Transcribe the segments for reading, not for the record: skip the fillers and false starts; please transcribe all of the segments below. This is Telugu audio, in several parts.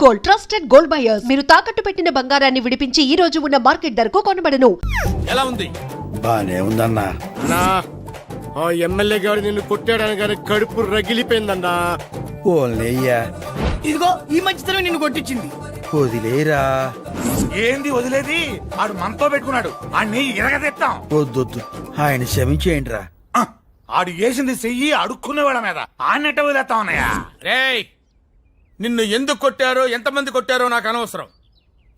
Gold, trusted gold buyers. మీరు తాకట్టు పెట్టిన బంగారాన్ని విడిపించి ఈ రోజు ఉన్న మార్కెట్ ధరకు కొనబడను. ఎలా ఉంది? బానే ఉందన్నా. అన్నా ఆ ఎమ్మెల్యే గారు నిన్ను కొట్టాడని కానీ కడుపు రగిలిపోయిందన్నా. ఓల్నయ్యా ఇదిగో ఈ మధ్యతరం నిన్ను కొట్టించింది. వదిలేరా. ఏంది వదిలేది? ఆడు మనతో పెట్టుకున్నాడు, ఆడిని ఎరగదెత్తాం. వద్దొద్దు, ఆయన క్షమించేయండి రా. ఆడు వేసింది చెయ్యి అడుక్కునేవాళ్ళ మీద ఆన్నట్ట వదిలేస్తా ఉన్నాయా? రేయ్, నిన్ను ఎందుకు కొట్టారో ఎంతమంది కొట్టారో నాకు అనవసరం.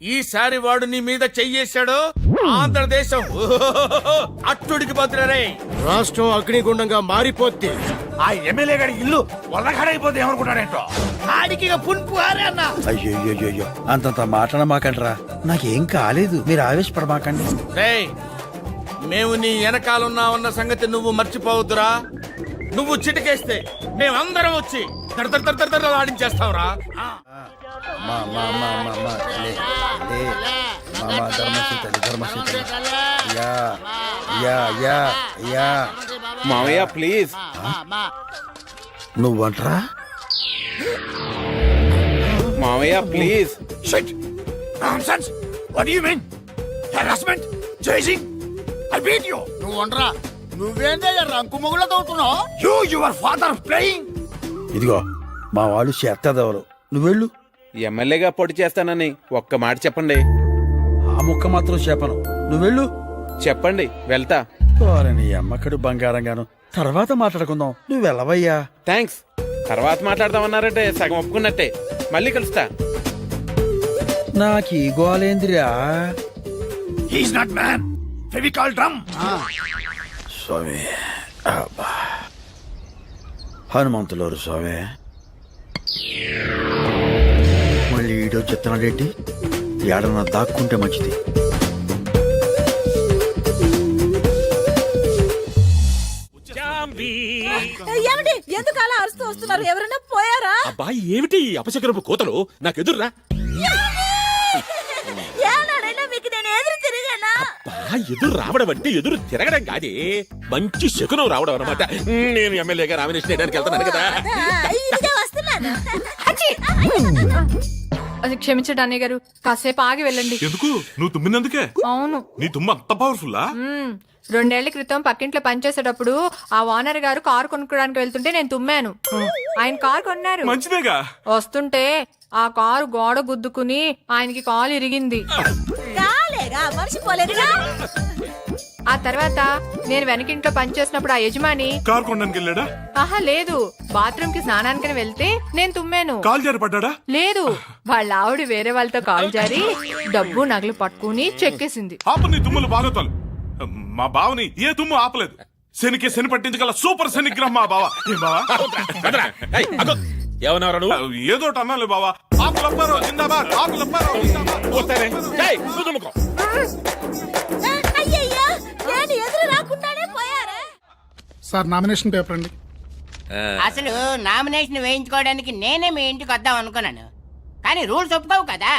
ఈసారి వాడు నీ మీద చెయ్యేశాడో ఆంధ్రదేశం అట్టుడికి పోతురే. రాష్ట్రం అగ్నిగుండంగా మారిపోతే ఆ ఎమ్మెల్యే గారి ఇల్లు వల్లగాడైపోతే ఏమనుకుంటాడేంటో. ఆడికి ఇక పుంపు ఆరే అన్న. అయ్యో అంతంత మాట్లాడమాకండ్రా. నాకేం కాలేదు, మీరు ఆవేశపడమాకండి. రేయ్, మేము నీ వెనకాలన్నామన్న సంగతి నువ్వు మర్చిపోవద్దురా. నువ్వు చిటికేస్తే మేమందరం వచ్చి ఆడించేస్తావురా. మామయ్య ప్లీజ్. నువ్వంట్రా? మామయ్య please. Shit! Nonsense! What do you mean? Harassment? Chasing? I beat you! నువ్వు ఉండరా. నువ్వేందే రంకు మొగుళ్ళ తోడుతున్నావు? Your father playing? ఇదిగో మా వాళ్ళు చేస్తాదెవరు, నువ్వెళ్ళు. ఎమ్మెల్యేగా పోటీ చేస్తానని ఒక్క మాట చెప్పండి. ఆ ముక్క మాత్రం చెప్పను, నువ్వెళ్ళు. చెప్పండి, వెళ్తా. నీ అమ్మకడు బంగారంగాను, తర్వాత మాట్లాడుకుందాం. నువ్వు వెళ్ళవయ్యా. థ్యాంక్స్. తర్వాత మాట్లాడదామన్నారంటే సగం ఒప్పుకున్నట్టే. మళ్ళీ కలుస్తా. నాకీ గోలేందిరా. He's not man. Fevicol drum. స్వామి, అబ్బా. హనుమంతులోరు స్వామి. మళ్ళీ ఈడో చెత్తనాడేంటి? ఏడన్నా దాక్కుంటే మంచిది. ఏమిటి ఎందుకు అలా అరుస్తూ వస్తున్నారు? ఎవరైనా పోయారా? అబ్బాయి ఏమిటి అపశకరపు కోతలు? నాకు ఎదురురా. ఏనాడైనా మీకు నేను ఎదురు తిరిగానా? ఎదురు రావడం అంటే ఎదురు తిరగడం కాదే, మంచి శకునం రావడం అన్నమాట. నేను ఎమ్మెల్యేగా నామినేషన్ వేయడానికి వెళ్తున్నాను కదా. ఇదిగే వస్తున్నాను. అది క్షమించండి అన్నయ్య గారు, కాసేపు ఆగి వెళ్ళండి. ఎందుకు? నువ్వు తుమ్మినందుకే? అవును. నీ తుమ్మ అంత పవర్ఫుల్లా? 2 ఏళ్ల క్రితం పక్కింట్లో పనిచేసేటప్పుడు ఆ ఓనర్ గారు కారు కొనుక్కోడానికి వెళ్తుంటే నేను తుమ్మాను. ఆయన కారు కొన్నారు. మంచిదేగా. వస్తుంటే ఆ కారు గోడ గుద్దుకుని ఆయనకి కాలు ఇరిగింది. కాలేగా మర్చిపోలేదుగా. ఆ తర్వాత నేను వెనకింట్లో పనిచేసినప్పుడు ఆ యజమాని కారు కొనడానికి వెళ్ళాడా? ఆహా లేదు, బాత్రూమ్ కి స్నానానికి వెళ్తే నేను తుమ్మాను. కాలు జారి పడ్డాడా? లేదు, వాళ్ళ ఆవిడ వేరే వాళ్ళతో కాలు జారి డబ్బు నగలు పట్టుకుని చెక్కేసింది. ఆపు నీ తుమ్ములు బాగోతాలు. మా బావని ఏ తుమ్ము ఆపలేదు. శనికి శని పట్టించగల సూపర్ శనిగ్రహం మా బావ. ఏం బావా? ఏమన్నారా నువ్వు? ఏదో అన్నాలే బావా. ఆకులప్పారో జిందాబాద్, ఆకులప్పారో జిందాబాద్. అయ్యయ్యో, నేను ఎదురు రాకుండానే పోయారా? సార్ నామినేషన్ పేపర్ అండి. అసలు నామినేషన్ వేయించుకోవడానికి నేనే మీ ఇంటికి వద్దాం అనుకున్నాను, కానీ రూల్స్ ఒప్పుకోవు కదా.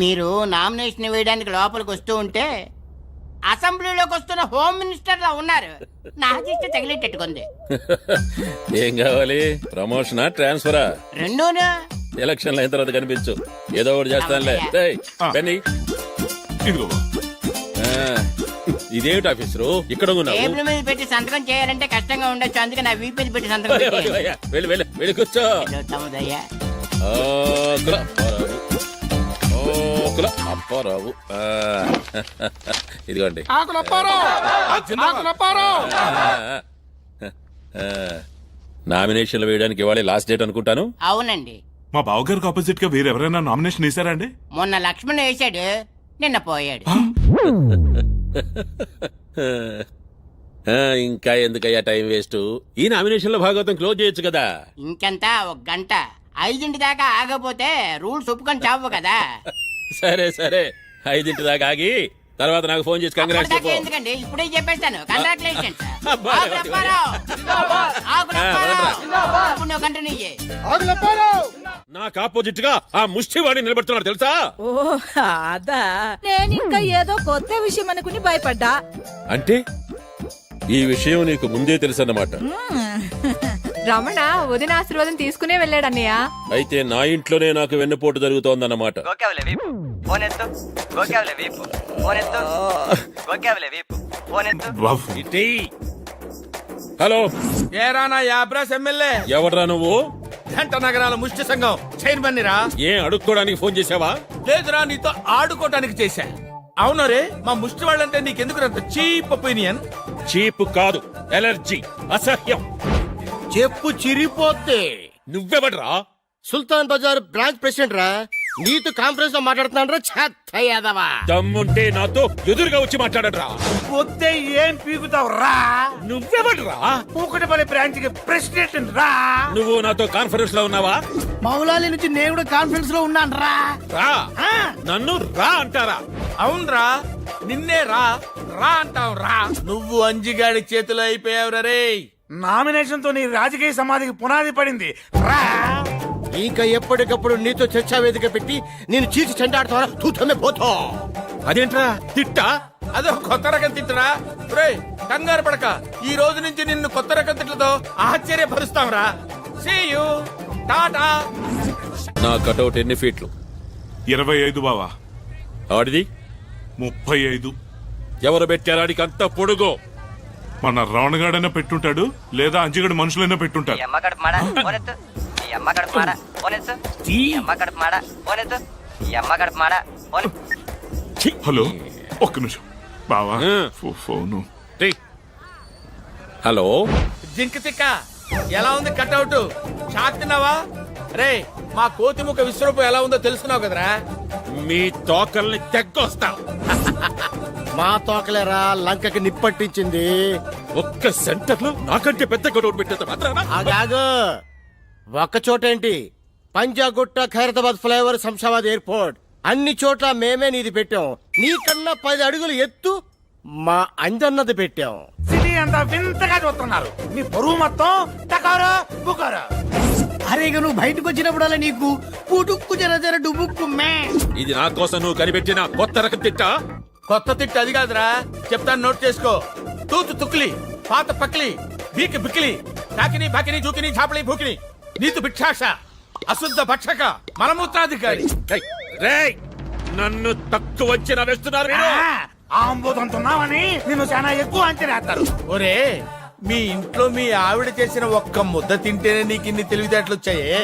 మీరు నామినేషన్ వేయడానికి లోపలికి వస్తూ ఉంటే అసెంబ్లీలోకి వస్తున్న హోమ్ మినిస్టర్ లా ఉన్నారు. నా దిష్టి తగిలేటట్టుకుంది. ఏం కావాలి? ప్రమోషనా, ట్రాన్స్ఫరా? రెండూనా? ఎలక్షన్లు అయిన తర్వాత కనిపించు, ఏదో ఒకటి చేస్తానులే. ఇదిగో ఇదేమిటి ఆఫీసరు ఇక్కడ ఉన్నావు? టేబుల్ మీద పెట్టి సంతకం చేయాలంటే కష్టంగా ఉండొచ్చు, అందుకే నా వీపీ పెట్టి సంతకం వెళ్ళి వెళ్ళి వెళ్ళి కూర్చో. అప్పారావు, ఇదిగోండి. నామినేషన్లు వేయడానికి ఇవాళ లాస్ట్ డేట్ అనుకుంటాను. అవునండి. మా బావగారికి ఆపోజిట్ గా వేరెవరైనా నామినేషన్ వేసారా అండి? మొన్న లక్ష్మణ్ వేశాడు, నిన్న పోయాడు. ఇంకా ఎందుకయ్యా టైం వేస్ట్? ఈ నామినేషన్ లో భాగవతం క్లోజ్ చేయొచ్చు కదా. ఇంకెంత, 1 గంట. 5 దాకా ఆగపోతే రూల్స్ ఒప్పుకొని చావు కదా. సరే సరే, 5 దాకా ఆగి తర్వాత నాకు ఫోన్ చేసి కంగ్రాట్స్ చెప్పు. ఎందుకండి, ఇప్పుడే చెప్పేస్తాను. కంగ్రాచులేషన్స్. నాకు ఆపోజిట్ గా ఆ ముష్టివాడి నిలబడుతున్నాడు తెలుసా? ఓ అదా, నేను ఇంకా ఏదో కొత్త విషయం అనుకుని భయపడ్డా. అంటే ఈ విషయం నీకు ముందే తెలుసన్నమాట. రమణ వదిన ఆశీర్వాదం తీసుకునే వెళ్ళాడు అన్నయ్య. అయితే నా ఇంట్లోనే నాకు వెన్నుపోటు జరుగుతోందన్నమాట. హలో, ఏరా నా యాబ్రాస్ ఎమ్మెల్యే, ఎవడ్రా నువ్వు? జంట నగరాల ముష్టి సంఘం చైర్మన్ రా. ఏం అడుక్కోడానికి ఫోన్ చేసావా? లేదురా, నీతో ఆడుకోవటానికి చేశా. అవును రే, మా ముష్టి వాళ్ళంటే నీకెందుకు అంత చీప్ ఒపీనియన్? చీప్ కాదు, ఎలర్జీ, అసహ్యం. చెప్పు చిరిపోతే నువ్వెవడ్రా? సుల్తాన్ బజార్ బ్రాంచ్ ప్రెసిడెంట్ రా. నీతో కాన్ఫరెన్స్ లో మాట్లాడుతున్నాను రా. చెత్తయ్యదవా, దమ్ముంటే నాతో ఎదురుగా వచ్చి మాట్లాడరా. పొద్దే ఏం పీకుతావు రా? నువ్వెవడ్రా? పూకటపల్లి బ్రాంచ్ కి ప్రెసిడెంట్ రా. నువ్వు నాతో కాన్ఫరెన్స్ లో ఉన్నావా? మౌలాలి నుంచి నేను కూడా కాన్ఫరెన్స్ లో ఉన్నాను రా. రా, నన్ను రా అంటారా? అవునరా, నిన్నే రా రా అంటావు రా. నువ్వు అంజిగాడి చేతిలో అయిపోయావురా రే. నామినేషన్ తో నీ రాజకీయ సమాధికి పునాది పడింది రా. ఇంకా ఎప్పటికప్పుడు నీతో చర్చా వేదిక పెట్టి నేను చీల్చి చెండాడుతావా? తూతమే పోతా. అదేంట్రా తిట్టా? అదో కొత్త రకం తిట్టురా. రే, కంగారు పడక, ఈ రోజు నుంచి నిన్ను కొత్త రకం తిట్లతో ఆశ్చర్యపరుస్తాంరా. See you, tata. నా కటౌట్ ఎన్ని ఫీట్లు? 25 బావా. ఆడిది 35. ఎవరు పెట్టారు ఆడికి అంత పొడుగు? మన రావణగాడైనా పెట్టుంటాడు, లేదా అంజిగడు మనుషులైనా పెట్టుంటారు. హలో, ఒక్క నిమిషం బావా. ఫోను. హలో, జింక్ తిక్క, ఎలా ఉంది కట్అవుట్? షాక్ తిన్నావా? రే, మా కోతిముఖ విశ్వరూపం ఎలా ఉందో తెలుసుకున్నావు కదరా. మీ తోకల్ని తెగ్గొస్తా. మా తోకలేరా లంకకి నిప్పట్టించింది. ఒక్క సెంటర్ లో నాకంటే పెద్ద కటౌట్ పెట్టేంత మాత్రానా? ఆగాగు, ఒక్క చోటేంటి, పంజాగుట్ట, ఖైరతాబాద్ ఫ్లైఓవర్, శంషాబాద్ ఎయిర్పోర్ట్, అన్ని చోట్ల మేమే నీది పెట్టాం. నీకన్నా 10 అడుగులు ఎత్తు మా అంజన్నది పెట్టాం. సిటీ అంతా వింతగా చూస్తున్నారు. నీ బరువు మొత్తం టకారా బుకారా. అరే, ఇక నువ్వు బయటకు వచ్చినప్పుడల్లా నీకు పుటుక్కు జర జర డుబుక్కు మే. ఇది నా కోసం నువ్వు కనిపెట్టిన కొత్త రకం తిట్టా? కొత్త తిట్టు అది కాదురా, చెప్తాను నోట్ చేసుకో. తూతు తుక్లి, పాత పక్లి, బీకి బిక్లి, కాకిని బాకిని జూకిని చాపలి భూకిని, నీతు భిక్షాష, అశుద్ధ భక్షక, మలమూత్రాధికారి. రేయ్, రేయ్, నన్ను తక్కువ అంచనా వేస్తున్నారు మీరు. ఆంబోదంతున్నావని నిన్ను చాలా ఎక్కువ అంచనేస్తారు. ఒరే, మీ ఇంట్లో మీ ఆవిడ చేసిన ఒక్క ముద్ద తింటేనే నీకు ఇన్ని తెలివితేటలు వచ్చాయే.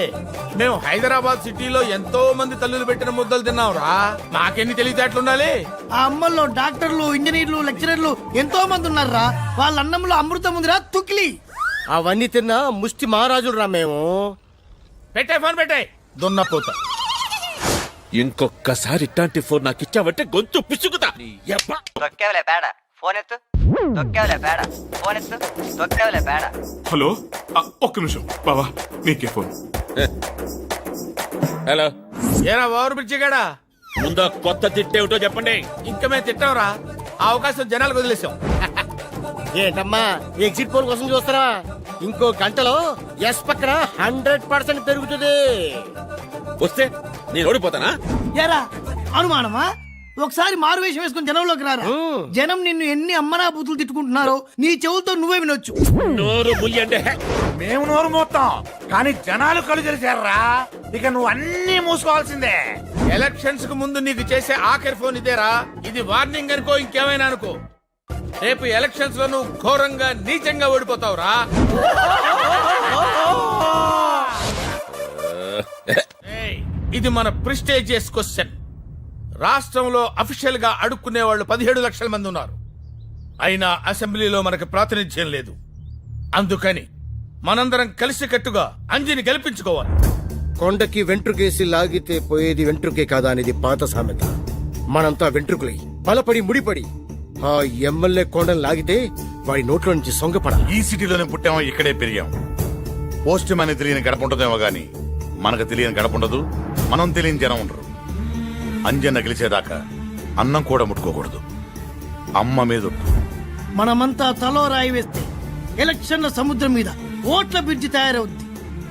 మేము హైదరాబాద్ సిటీలో ఎంతో మంది తల్లులు పెట్టిన ముద్దలు తిన్నాంరా. నాకెన్ని తెలివితేటలు ఉండాలి? ఆ అమ్మల్లో డాక్టర్లు, ఇంజనీర్లు, లెక్చరర్లు ఎంతో మంది ఉన్నారా. వాళ్ళ అన్నంలో అమృతం ఉందిరా తుక్లి. అవన్నీ తిన్నా ముష్టి మహారాజులు రా మేము. పెట్టే ఫోన్ పెట్టే, దున్నపోత. ఇంకొక్కసారి ఇట్లాంటి ఫోన్ నాకు ఇచ్చావంటే గొంతు పిసుకుతా. హలో, ఒక్క నిమిషం బావా, నీకే ఫోన్. హలో, ఏరా ఓవర్ బ్రిడ్జి గాడా, ముందా కొత్త తిట్టేమిటో చెప్పండి. ఇంకా మేము తిట్టాంరా. ఆ అవకాశం జనాలకు వదిలేసాం. ఏంటమ్మా ఎగ్జిట్ పోల్ కోసం చూస్తారా? ఇంకో గంటలో ఎస్ పక్కన 100% పెరుగుతుంది. వస్తే నేను ఓడిపోతానా? ఎరా అనుమానమా? ఒకసారి మారువేషం వేసుకుని జనంలోకి రారా. జనం నిన్ను ఎన్ని అమ్మనా బూతులు తిట్టుకుంటున్నారో నీ చెవులతో నువ్వే వినొచ్చు. నోరు ముయ్యండి. మేము నోరు మోస్తాం, కానీ జనాలు కళ్ళు తెరిచారా. ఇక నువ్వు అన్ని మూసుకోవాల్సిందే. ఎలక్షన్స్ కు ముందు నీకు చేసే ఆఖరి ఫోన్ ఇదేరా. ఇది వార్నింగ్ అనుకో, ఇంకేమైనా అనుకో. రేపు ఎలక్షన్స్ లో నువ్వు ఘోరంగా నీచంగా ఓడిపోతావురా. ఏయ్, ఇది మన ప్రిస్టేజియస్ క్వశ్చన్. రాష్ట్రంలో అఫీషియల్ గా అడుక్కునే వాళ్ళు 17 లక్షల మంది ఉన్నారు. అయినా అసెంబ్లీలో మనకు ప్రాతినిధ్యం లేదు. అందుకని మనందరం కలిసికట్టుగా అంజిని గెలిపించుకోవాలి. కొండకి వెంట్రుకేసి లాగితే పోయేది వెంట్రుకే కాదా అనేది పాత సామెత. మనంతా వెంట్రుకులై బలపడి ముడిపడి ఆ ఎమ్మెల్యే కొండను లాగితే వాడి నోట్లో నుంచి సొంగపడ. ఈ సిటీలోనే పుట్టామో, ఇక్కడే పెరిగాం. పోస్ట్ మ్యాన్ తెలియని గడప ఉంటుందేమో గాని మనకు తెలియని గడప ఉండదు, మనం తెలియని జనం ఉండరు. అంజన్న గెలిచేదాకా అన్నం కూడా ముట్టుకోకూడదు. అమ్మ మీద మనమంతా తలో రాయి వేస్తే ఎలక్షన్ల సముద్రం మీద ఓట్ల బ్రిడ్జి తయారవుద్ది.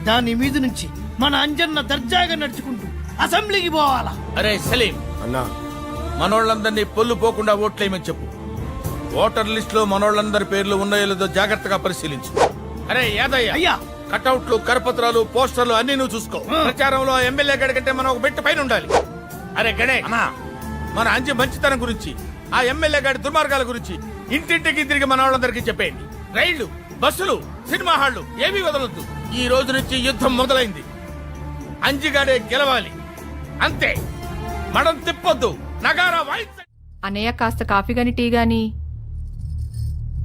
దాని మీద నుంచి మన అంజన్న దర్జాగా నడుచుకుంటూ అసెంబ్లీకి పోవాలా. అరే సలీం అన్నా, మనోళ్ళందరినీ పొల్లు పోకుండా ఓట్లేయమని చెప్పు. ఓటర్ లిస్ట్ లో మనోళ్ళందరి పేర్లు ఉన్నాయో లేదో జాగ్రత్తగా పరిశీలించు. అరే యాదయ్య, అయ్యా కటౌట్లు కరపత్రాలు పోస్టర్లు అన్ని నువ్వు చూసుకో. ప్రచారంలో ఎమ్మెల్యే గడి కంటే మనం ఒక బెట్ట పైన ఉండాలి. అరే గడే అన్నా మన అంజి మంచితనం గురించి, ఆ ఎమ్మెల్యే గారి దుర్మార్గాల గురించి ఇంటింటికి తిరిగి మన వాళ్ళందరికీ చెప్పేయండి. రైళ్లు, బస్సులు, సినిమా హాళ్లు ఏమీ వదలొద్దు. ఈ రోజు నుంచి యుద్ధం మొదలైంది. అంజిగాడే గెలవాలి, అంతే. మడం తిప్పొద్దు, నగారా వాయిస్. అన్నయ్య కాస్త కాఫీ గాని టీ గాని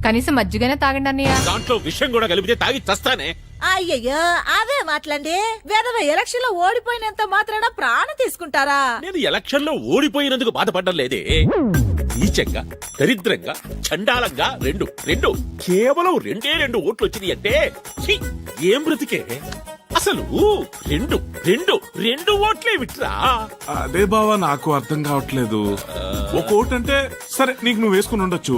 కనీసం మజ్జిగనే తాగండి అన్నయ్య. దాంట్లో విషయం కూడా కలిపితే తాగి చస్తానే. అయ్యయ్యో అవే మాట్లాడి వేరే ఎలక్షన్ లో ఓడిపోయినంత మాత్రాన ప్రాణం తీసుకుంటారా? నేను ఎలక్షన్ లో ఓడిపోయినందుకు బాధపడడం లేదే. నీచంగా, దరిద్రంగా, చండాలంగా రెండు కేవలం రెండు ఓట్లు వచ్చినాయి అంటే ఛీ, ఏం బ్రతికే అసలు. రెండు ఓట్లే విట్రా. అదే బావా నాకు అర్థం కావట్లేదు. ఒక ఓటు అంటే సరే నీకు నువ్వు వేసుకుని ఉండొచ్చు,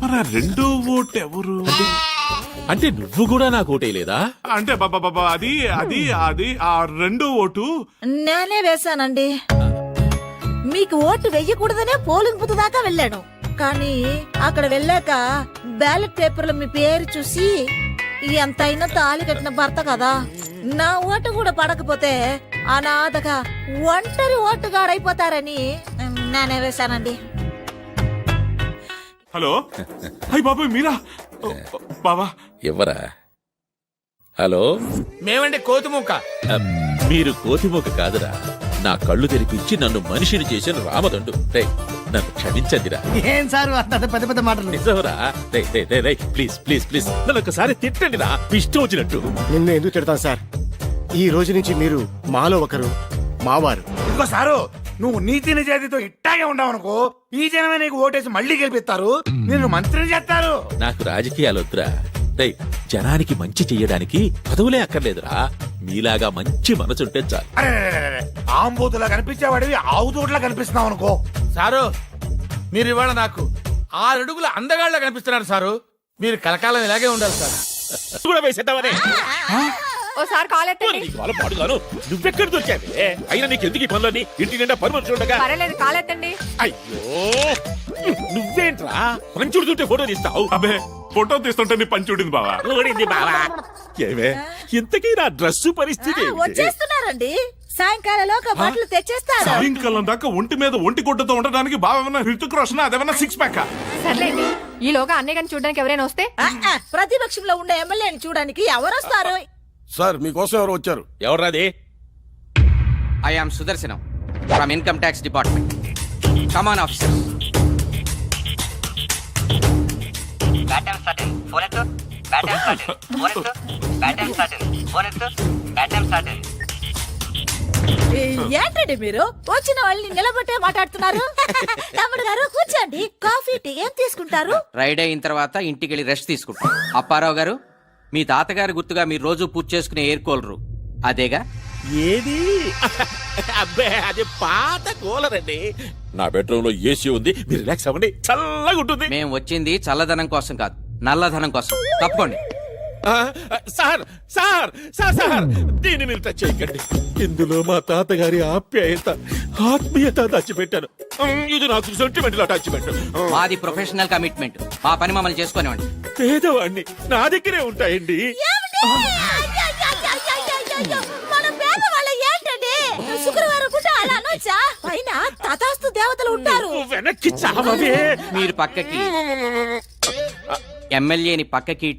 మరి ఆ రెండో ఓటు ఎవరు? అంటే నువ్వు కూడా నాకు ఓటేయలేదా? అంటే బాబా అది అది అది ఆ రెండో ఓటు నేనే వేశానండి. మీకు ఓటు వెయ్యకూడదనే పోలింగ్ బూత్ దాకా వెళ్ళాను. కానీ అక్కడ వెళ్ళాక బ్యాలెట్ పేపర్లో మీ పేరు చూసి ఎంతైనా తాళి కట్టిన భర్త కదా, నా ఓటు కూడా పడకపోతే అనాథగా ఒంటరి ఓటుగాడైపోతారని నేనే వేశానండి. హలో అయ్యి బాబాయ్ మీరా? బాబా ఎవరా? హలో, మేమండి కోతిముక్క. మీరు కోతిమోక కాదురా, నా కళ్ళు తెరిపించి నన్ను మనిషిని చేసిన రామదండు. రేయ్, నన్ను క్షమించండిరా. ఏం సార్ అంత పెద్ద పెద్ద మాటలు? నిజంరా. ప్లీజ్ ప్లీజ్ ప్లీజ్ నన్ను ఒకసారి తిట్టండి రా, ఇష్టం వచ్చినట్టు. నిన్ను ఎందుకు తిడతాను సార్? ఈ రోజు నుంచి మీరు మాలో ఒకరు, మావారు. ఇంకోసారు నువ్వు నీతి నిజాయితీతో ఇట్టాగే ఉండవనుకో, ఈ జనమే నీకు ఓటేసి మళ్ళీ గెలిపిస్తారు, నిన్ను మంత్రిని చేస్తారు. నాకు రాజకీయాలు వద్దురా. రేయ్, జనానికి మంచి చెయ్యడానికి పదవులే అక్కర్లేదురా. మీలాగా మంచి మనసుంటే చాలు. అరే ఆంబూతులా కనిపించేవాడివి ఆవుతోట్లా కనిపిస్తున్నావు అనుకో. సారు, మీరు ఇవాళ నాకు 6 అడుగుల అందగాళ్ళ కనిపిస్తున్నారు సారు. మీరు కలకాలం ఇలాగే ఉండాలి సార్. కూడా వేసేద్దామనే. ఓసారి కాలెత్తండి. నీకు వాళ్ళ పాడుగాను నువ్వెక్కడ దొరికావే? అయినా నీకు ఎందుకు ఈ పనులని? ఇంటి నిండా పని మనుషులు ఉండగా. పర్వాలేదు, కాలెత్తండి. అయ్యో, నువ్వేంట్రా పంచుడు చుట్టే ఫోటో తీస్తావు? అబే ఫోటో తీస్తుంటే నీ పంచి ఉడింది బావా. ఊడింది బావా. ఏమే ఇంతకీ నా డ్రెస్సు పరిస్థితి ఏంటి? వచ్చేస్తున్నారండి, సాయంకాలంలోగా బట్టలు తెచ్చేస్తారు. సాయంకాలం దాకా ఒంటి మీద ఒంటి గుడ్డతో ఉండడానికి బావ ఏమన్నా హృతిక్ రోషన్, అదేమన్నా సిక్స్ ప్యాక్? సర్లేండి, ఈలోగా అన్నయ్య గారిని చూడడానికి ఎవరైనా వస్తే. ప్రతిపక్షంలో ఉండే ఎమ్మెల్యేని చూడడానికి ఎవరొస్తారు? సార్ మీకోసం ఎవరు వచ్చారు? ఎవర్రాది? I am Sudarshanam from income tax department. Come on officer. ఏంటండి మీరు వచ్చిన వాళ్ళని నిలబట్టే మాట్లాడుతున్నారు? తమ్ముడు గారు కూర్చోండి, కాఫీ టీ ఏం తీసుకుంటారు? రైడ్ అయిన తర్వాత ఇంటికి వెళ్ళి రెస్ట్ తీసుకుంటాం. అప్పారావు గారు, మీ తాతగారి గుర్తుగా మీరు రోజు పూజ చేసుకునే ఎయిర్ కూలరు అదేగా? ఏది? అబ్బే అది పాత కూలర్ అండి. నా బెడ్రూమ్ లో ఏసీ ఉంది, మీరు రిలాక్స్ అవ్వండి, చల్లగా ఉంటుంది. మేము వచ్చింది చల్లదనం కోసం కాదు, నల్లధనం కోసం. తప్పకోండి. సార్ సార్ సార్ సార్ దీన్ని మీరు టచ్ చేయకండి. ఇందులో మా తాతగారి ఆప్యాయత, ఆత్మీయత దాచిపెట్టాను. ఇది నాకు సెంటిమెంట్ అటాచ్మెంట్. మాది ప్రొఫెషనల్ కమిట్మెంట్. మా పని మమ్మల్ని చేసుకునేవాడి. పేదవాడిని, నా దగ్గరే ఉంటాయండి. మన పేదవాళ్ళ ఏంటండి? శుక్రవారం పూట అలా అనొచ్చా? పైన తథాస్తు దేవతలు ఉంటారు. వెనక్కి చావవే. మీరు పక్కకి, ఎమ్మెల్యేని పక్కకి